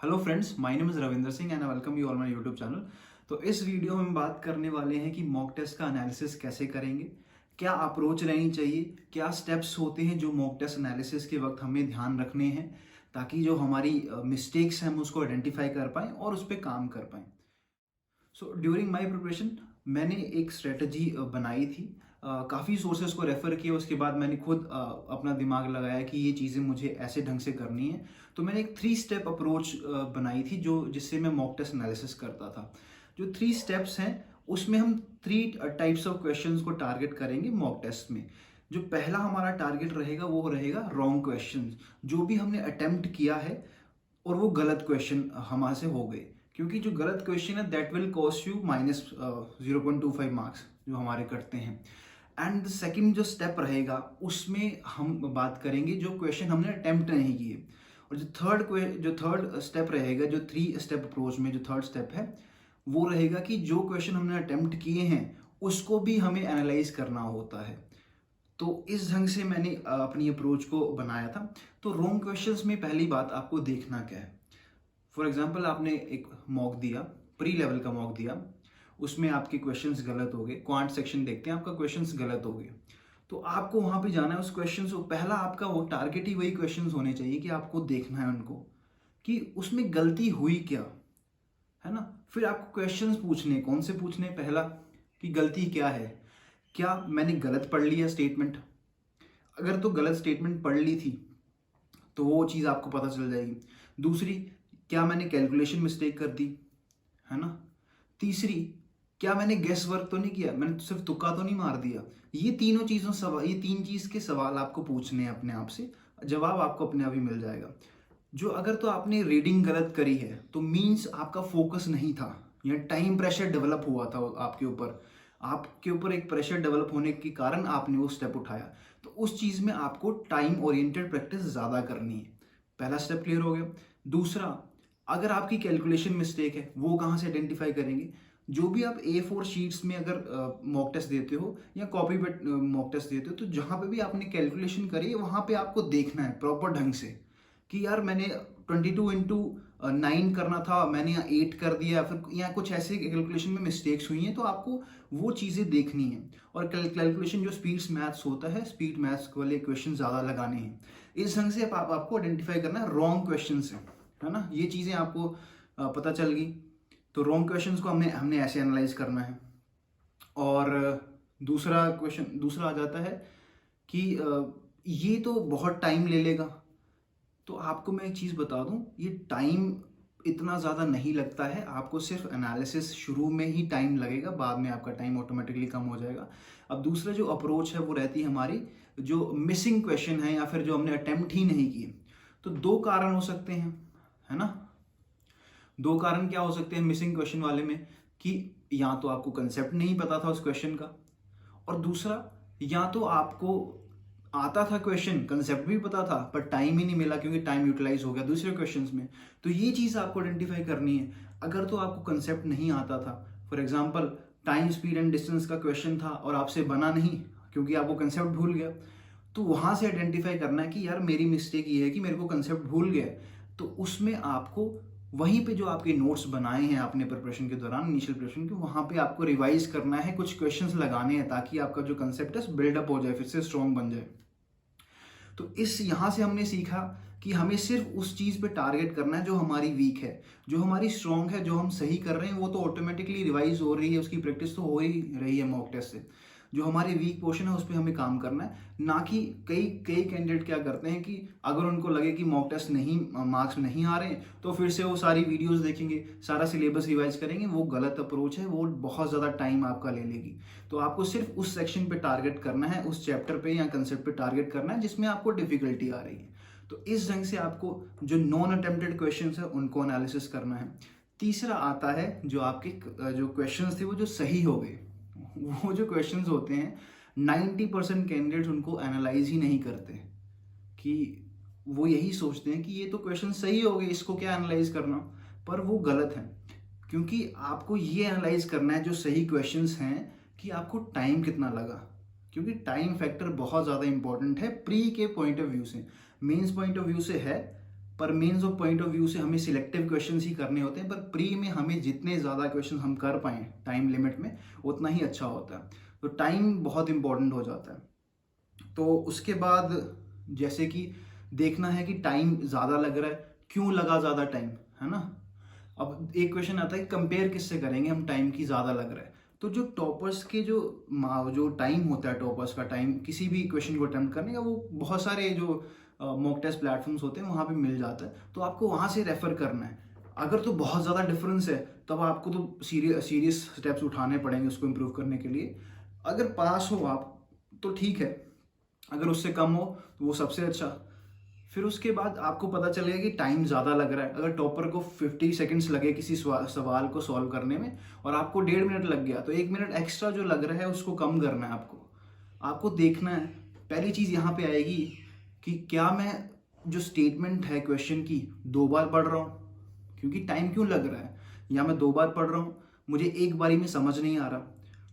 Hello friends, my name is Ravinder Singh and I welcome you all my YouTube channel. तो इस video में हम बात करने वाले हैं कि मॉक टेस्ट का एनालिसिस कैसे करेंगे, क्या अप्रोच रहनी चाहिए, क्या स्टेप्स होते हैं जो मॉक टेस्ट एनालिसिस के वक्त हमें ध्यान रखने हैं ताकि जो हमारी मिस्टेक्स हैं हम उसको आइडेंटिफाई कर पाएँ और उस पर काम कर पाएँ। सो ड्यूरिंग माय प्रिपरेशन मैंने एक स्ट्रेटजी बनाई थी। काफ़ी सोर्सेज को रेफ़र किया, उसके बाद मैंने खुद अपना दिमाग लगाया कि ये चीज़ें मुझे ऐसे ढंग से करनी है। तो मैंने एक 3 स्टेप अप्रोच बनाई थी जो जिससे मैं मॉक टेस्ट एनालिसिस करता था। जो 3 स्टेप्स हैं उसमें हम 3 टाइप्स ऑफ क्वेश्चंस को टारगेट करेंगे मॉक टेस्ट में। जो पहला हमारा टारगेट रहेगा वो रहेगा रॉन्ग क्वेश्चंस, जो भी हमने अटेम्प्ट किया है और वो गलत क्वेश्चन हमारे से हो गए, क्योंकि जो गलत क्वेश्चन है that will cost you minus 0.25 marks जो हमारे कटते हैं। एंड द सेकंड जो स्टेप रहेगा उसमें हम बात करेंगे जो क्वेश्चन हमने अटेम्प्ट नहीं किए। और जो थर्ड स्टेप रहेगा, जो 3 स्टेप अप्रोच में जो थर्ड स्टेप है वो रहेगा कि जो क्वेश्चन हमने अटेम्प्ट किए हैं उसको भी हमें एनालाइज करना होता है। तो इस ढंग से मैंने अपनी अप्रोच को बनाया था। तो रॉन्ग क्वेश्चंस में पहली बात आपको देखना क्या है। फॉर एग्जाम्पल आपने एक मॉक दिया, प्री लेवल का मॉक दिया, उसमें आपके क्वेश्चंस गलत हो गए, क्वांट सेक्शन देखते हैं आपका क्वेश्चंस गलत हो गए, तो आपको वहां पे जाना है उस क्वेश्चन को। पहला आपका वो टारगेट ही वही क्वेश्चंस होने चाहिए कि आपको देखना है उनको कि उसमें गलती हुई क्या है ना। फिर आपको क्वेश्चंस पूछने, कौन से पूछने, पहला कि गलती क्या है, क्या मैंने गलत पढ़ लिया स्टेटमेंट। अगर तो गलत स्टेटमेंट पढ़ ली थी तो वो चीज़ आपको पता चल जाएगी। दूसरी, क्या मैंने कैलकुलेशन मिस्टेक कर दी, है ना। तीसरी, क्या मैंने गेस वर्क तो नहीं किया, मैंने तो सिर्फ तुक्का तो नहीं मार दिया। ये तीनों चीज़ों सवाल, ये 3 चीज़ के सवाल आपको पूछने हैं अपने आप से, जवाब आपको अपने आप ही मिल जाएगा। जो अगर तो आपने रीडिंग गलत करी है तो मीन्स आपका फोकस नहीं था या टाइम प्रेशर डेवलप हुआ था आपके ऊपर एक प्रेशर डेवलप होने के कारण आपने वो स्टेप उठाया। तो उस चीज़ में आपको टाइम ओरिएंटेड प्रैक्टिस ज़्यादा करनी है। पहला स्टेप क्लियर हो गया। दूसरा, अगर आपकी कैलकुलेशन मिस्टेक है वो कहाँ से आइडेंटिफाई करेंगे। जो भी आप A4 शीट्स में अगर मॉक टेस्ट देते हो या कॉपी पे मॉक टेस्ट देते हो, तो जहाँ पे भी आपने कैलकुलेशन करी है वहाँ पे आपको देखना है प्रॉपर ढंग से कि यार मैंने 22 into 9 करना था, मैंने यहाँ 8 कर दिया, फिर यहाँ कुछ ऐसे कैलकुलेशन में मिस्टेक्स हुई हैं, तो आपको वो चीज़ें देखनी है। और कैलकुलेशन जो स्पीड्स मैथ्स होता है, स्पीड मैथ्स वाले क्वेश्चन ज़्यादा लगाने हैं। इस ढंग से आपको आइडेंटिफाई करना है रॉन्ग क्वेश्चन है ना। ये चीज़ें आपको पता चल गई। तो रॉन्ग क्वेश्चंस को हमने हमने ऐसे एनालाइज करना है। और दूसरा आ जाता है कि ये तो बहुत टाइम ले लेगा। तो आपको मैं एक चीज़ बता दूं, ये टाइम इतना ज़्यादा नहीं लगता है, आपको सिर्फ एनालिसिस शुरू में ही टाइम लगेगा, बाद में आपका टाइम ऑटोमेटिकली कम हो जाएगा। अब दूसरा जो अप्रोच है वो रहती है हमारी, जो मिसिंग क्वेश्चन है या फिर जो हमने अटेम्प्ट ही नहीं किए। तो 2 कारण हो सकते हैं, है ना। 2 कारण क्या हो सकते हैं मिसिंग क्वेश्चन वाले में, कि या तो आपको कंसेप्ट नहीं पता था उस क्वेश्चन का, और दूसरा, या तो आपको आता था क्वेश्चन, कंसेप्ट भी पता था, पर टाइम ही नहीं मिला क्योंकि टाइम यूटिलाइज हो गया दूसरे क्वेश्चंस में। तो ये चीज़ आपको आइडेंटिफाई करनी है। अगर तो आपको कंसेप्ट नहीं आता था, for example time speed and distance का क्वेश्चन था और आपसे बना नहीं क्योंकि आपको कंसेप्ट भूल गया, तो वहां से आइडेंटिफाई करना है कि यार मेरी मिस्टेक ये है कि मेरे को कंसेप्ट भूल गया। तो उसमें आपको वहीं पे जो आपके नोट्स बनाए हैं आपने प्रिपरेशन के दौरान, इनिशियल प्रिपरेशन के, वहां पे आपको रिवाइज करना है, कुछ क्वेश्चंस लगाने हैं ताकि आपका जो कंसेप्ट है बिल्डअप हो जाए, फिर से स्ट्रॉन्ग बन जाए। तो इस यहाँ से हमने सीखा कि हमें सिर्फ उस चीज़ पे टारगेट करना है जो हमारी वीक है। जो हमारी स्ट्रॉन्ग है, जो हम सही कर रहे हैं, वो तो ऑटोमेटिकली रिवाइज हो रही है, उसकी प्रैक्टिस तो हो ही रही है मॉक टेस्ट से। जो हमारी वीक पोर्शन है उस पर हमें काम करना है, ना कि कई कई कैंडिडेट क्या करते हैं कि अगर उनको लगे कि मॉक टेस्ट नहीं, मार्क्स नहीं आ रहे हैं, तो फिर से वो सारी वीडियोस देखेंगे, सारा सिलेबस रिवाइज करेंगे। वो गलत अप्रोच है, वो बहुत ज़्यादा टाइम आपका ले लेगी। तो आपको सिर्फ उस सेक्शन पे टारगेट करना है, उस चैप्टर पे या कंसेप्ट पे टारगेट करना है जिसमें आपको डिफिकल्टी आ रही है। तो इस ढंग से आपको जो नॉन अटेम्प्टेड क्वेश्चन है उनको एनालिसिस करना है। तीसरा आता है जो आपके जो क्वेश्चन थे वो जो सही हो गए। वो जो क्वेश्चंस होते हैं 90% कैंडिडेट्स उनको एनालाइज ही नहीं करते, कि वो यही सोचते हैं कि ये तो क्वेश्चन सही हो गए, इसको क्या एनालाइज करना। पर वो गलत है, क्योंकि आपको ये एनालाइज करना है जो सही क्वेश्चंस हैं कि आपको टाइम कितना लगा। क्योंकि टाइम फैक्टर बहुत ज़्यादा इंपॉर्टेंट है प्री के पॉइंट ऑफ व्यू से। मेंस पॉइंट ऑफ व्यू से है पर मेंस और पॉइंट ऑफ व्यू से हमें सिलेक्टिव क्वेश्चंस ही करने होते हैं, पर प्री में हमें जितने ज़्यादा क्वेश्चन हम कर पाएँ टाइम लिमिट में उतना ही अच्छा होता है। तो टाइम बहुत इंपॉर्टेंट हो जाता है। तो उसके बाद जैसे कि देखना है कि टाइम ज़्यादा लग रहा है, क्यों लगा ज़्यादा टाइम, है ना। अब एक क्वेश्चन आता है कि कंपेयर किससे करेंगे हम, टाइम की ज़्यादा लग रहा है। तो जो टॉपर्स के जो टाइम होता है, टॉपर्स का टाइम किसी भी क्वेश्चन को अटेम्प्ट करने का, वो बहुत सारे जो मॉक टेस्ट प्लेटफॉर्म्स होते हैं वहाँ पे मिल जाता है। तो आपको वहाँ से रेफर करना है। अगर तो बहुत ज़्यादा डिफरेंस है तब आपको तो सीरियस स्टेप्स उठाने पड़ेंगे उसको इम्प्रूव करने के लिए। अगर पास हो आप तो ठीक है, अगर उससे कम हो तो वो सबसे अच्छा। फिर उसके बाद आपको पता चलेगा कि टाइम ज़्यादा लग रहा है। अगर टॉपर को 50 सेकंड्स लगे किसी सवाल को सॉल्व करने में और आपको 1.5 मिनट लग गया, तो 1 मिनट एक्स्ट्रा जो लग रहा है उसको कम करना है आपको। आपको देखना है, पहली चीज़ यहाँ पे आएगी कि क्या मैं जो स्टेटमेंट है क्वेश्चन की 2 बार पढ़ रहा हूँ, क्योंकि टाइम क्यों लग रहा है, या मैं 2 बार पढ़ रहा हूँ, मुझे एक बारी में समझ नहीं आ रहा।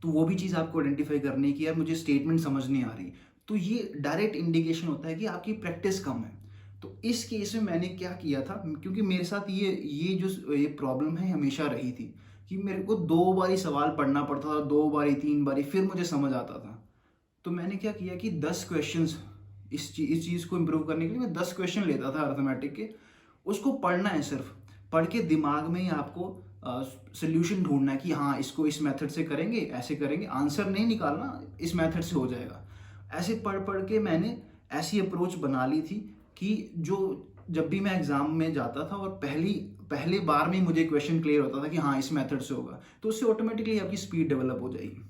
तो वो भी चीज़ आपको आइडेंटिफाई करनी है कि यार मुझे स्टेटमेंट समझ नहीं आ रही। तो ये डायरेक्ट इंडिकेशन होता है कि आपकी प्रैक्टिस कम है। तो इस केस में मैंने क्या किया था, क्योंकि मेरे साथ ये प्रॉब्लम है हमेशा रही थी कि मेरे को 2 बारी सवाल पढ़ना पड़ता था, 2 बारी 3 बारी, फिर मुझे समझ आता था। तो मैंने क्या किया कि 10 क्वेश्चंस, इस चीज़ को इम्प्रूव करने के लिए मैं 10 क्वेश्चन लेता था अर्थमेटिक के। उसको पढ़ना है, सिर्फ पढ़ के दिमाग में ही आपको सोल्यूशन ढूंढना है कि हाँ इसको इस मेथड से करेंगे, ऐसे करेंगे, आंसर नहीं निकालना, इस मेथड से हो जाएगा। ऐसे पढ़ पढ़ के मैंने ऐसी अप्रोच बना ली थी कि जो जब भी मैं एग्जाम में जाता था और पहली बार में मुझे क्वेश्चन क्लियर होता था कि हाँ इस मेथड से होगा, तो उससे ऑटोमेटिकली आपकी स्पीड डेवलप हो जाएगी।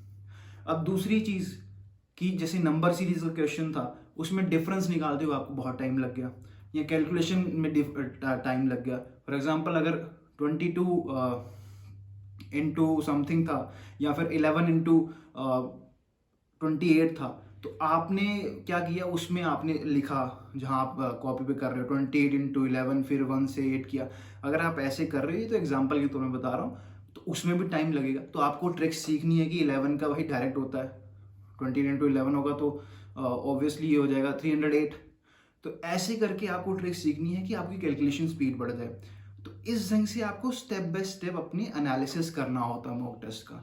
अब दूसरी चीज़ कि जैसे नंबर सीरीज का क्वेश्चन था, उसमें डिफरेंस निकालते हुए आपको बहुत टाइम लग गया, या कैलकुलेशन में टाइम लग गया। फॉर एग्जांपल अगर 22 इंटू समथिंग था, या फिर 11 इंटू 28 था, तो आपने क्या किया, उसमें आपने लिखा जहाँ आप कॉपी पे कर रहे हो 28 इंटू 11, फिर 1 से 8 किया। अगर आप ऐसे कर रहे हो तो एग्जाम्पल के तौर में बता रहा हूँ, तो उसमें भी टाइम लगेगा। तो आपको ट्रिक्स सीखनी है कि 11 का वही डायरेक्ट होता है, 20 इंटू 11 होगा तो ऑब्वियसली ये हो जाएगा 308। तो ऐसे करके आपको ट्रिक सीखनी है कि आपकी कैलकुलेशन स्पीड बढ़ जाए। तो इस ढंग से आपको स्टेप बाय स्टेप अपनी एनालिसिस करना होता है मॉक टेस्ट का।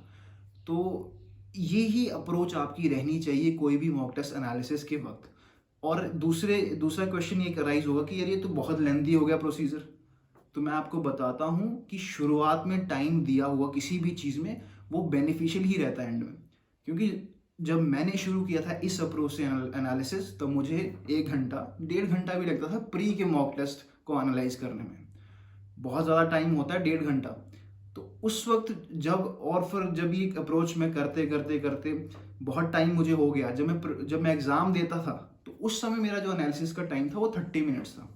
तो ये ही अप्रोच आपकी रहनी चाहिए कोई भी मॉक टेस्ट एनालिसिस के वक्त। और दूसरा क्वेश्चन ये राइज होगा कि यार ये तो बहुत लेंथी हो गया प्रोसीजर। तो मैं आपको बताता हूँ कि शुरुआत में टाइम दिया हुआ किसी भी चीज़ में वो बेनिफिशियल ही रहता है एंड में। क्योंकि जब मैंने शुरू किया था इस अप्रोच से एनालिसिस, तो मुझे 1 घंटा 1.5 घंटा भी लगता था प्री के मॉक टेस्ट को एनालाइज करने में। बहुत ज़्यादा टाइम होता है 1.5 घंटा। तो उस वक्त जब ये अप्रोच में करते करते करते बहुत टाइम मुझे हो गया, जब मैं एग्ज़ाम देता था तो उस समय मेरा जो एनालिसिस का टाइम था वो 30 मिनट्स था।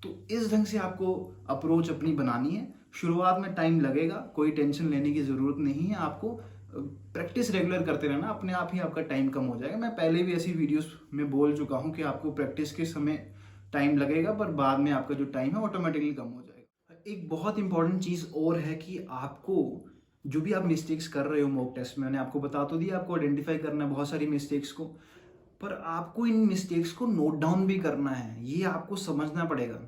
तो इस ढंग से आपको अप्रोच अपनी बनानी है। शुरुआत में टाइम लगेगा, कोई टेंशन लेने की ज़रूरत नहीं है। आपको प्रैक्टिस रेगुलर करते रहना, अपने आप ही आपका टाइम कम हो जाएगा। मैं पहले भी ऐसी वीडियोस में बोल चुका हूँ कि आपको प्रैक्टिस के समय टाइम लगेगा, पर बाद में आपका जो टाइम है ऑटोमेटिकली कम हो जाएगा। एक बहुत इंपॉर्टेंट चीज़ और है कि आपको जो भी आप मिस्टेक्स कर रहे हो मॉक टेस्ट में, मैंने आपको बता तो दिया, आपको आइडेंटिफाई करना है बहुत सारी मिस्टेक्स को, पर आपको इन मिस्टेक्स को नोट डाउन भी करना है। ये आपको समझना पड़ेगा,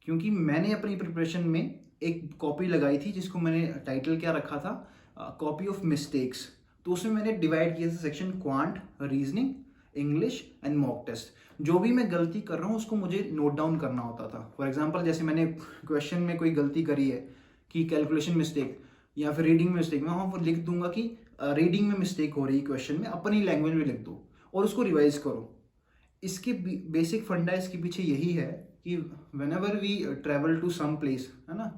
क्योंकि मैंने अपनी प्रिपरेशन में एक कॉपी लगाई थी जिसको मैंने टाइटल क्या रखा था, कॉपी ऑफ मिस्टेक्स। तो उसमें मैंने डिवाइड किया था section quant, reasoning, English and mock test. जो भी मैं गलती कर रहा हूँ उसको मुझे नोट डाउन करना होता था। फॉर एग्जांपल जैसे मैंने क्वेश्चन में कोई गलती करी है कि कैलकुलेशन मिस्टेक या फिर रीडिंग में मिस्टेक, मैं वहाँ पर लिख दूंगा कि रीडिंग में मिस्टेक हो रही है क्वेश्चन में, अपनी लैंग्वेज में लिख दो और उसको रिवाइज करो। इसके बेसिक फंडा इसके पीछे यही है कि whenever we travel to some place, है ना,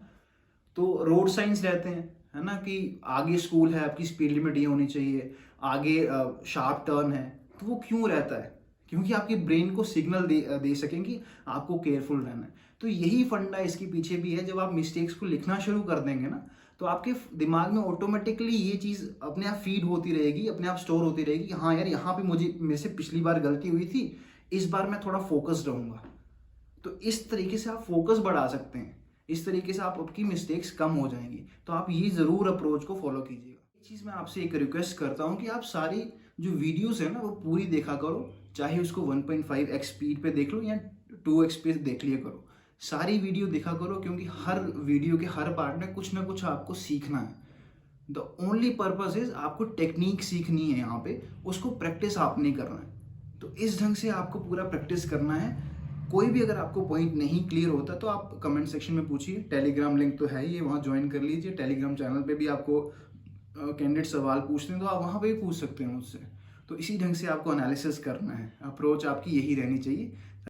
तो रोड साइंस रहते हैं, है ना, कि आगे स्कूल है, आपकी स्पीड लिमिट ये होनी चाहिए, आगे शार्प टर्न है। तो वो क्यों रहता है? क्योंकि आपकी ब्रेन को सिग्नल दे सकें कि आपको केयरफुल रहना है। तो यही फंडा इसके पीछे भी है। जब आप मिस्टेक्स को लिखना शुरू कर देंगे ना, तो आपके दिमाग में ऑटोमेटिकली ये चीज़ अपने आप फीड होती रहेगी, अपने आप स्टोर होती रहेगी कि हाँ यार यहाँ पे मेरे से पिछली बार गलती हुई थी, इस बार मैं थोड़ा फोकस्ड रहूँगा। तो इस तरीके से आप फोकस बढ़ा सकते हैं, इस तरीके से आपकी मिस्टेक्स कम हो जाएंगी। तो आप ये ज़रूर अप्रोच को फॉलो कीजिएगा। एक चीज़ मैं आपसे एक रिक्वेस्ट करता हूँ कि आप सारी जो वीडियोस है ना वो पूरी देखा करो, चाहे उसको 1.5x स्पीड पे देख लो या 2x पे देख लिया करो। सारी वीडियो देखा करो, क्योंकि हर वीडियो के हर पार्ट में कुछ ना कुछ आपको सीखना है। द ओनली पर्पज इज आपको टेक्निक सीखनी है, यहाँ पे उसको प्रैक्टिस आपने करना है। तो इस ढंग से आपको पूरा प्रैक्टिस करना है। कोई भी अगर आपको पॉइंट नहीं क्लियर होता तो आप कमेंट सेक्शन में पूछिए। टेलीग्राम लिंक तो है ही, वहाँ ज्वाइन कर लीजिए। टेलीग्राम चैनल पे भी आपको कैंडिडेट सवाल पूछते हैं तो आप वहाँ पे भी पूछ सकते हैं मुझसे। तो इसी ढंग से आपको एनालिसिस करना है, अप्रोच आपकी यही रहनी चाहिए।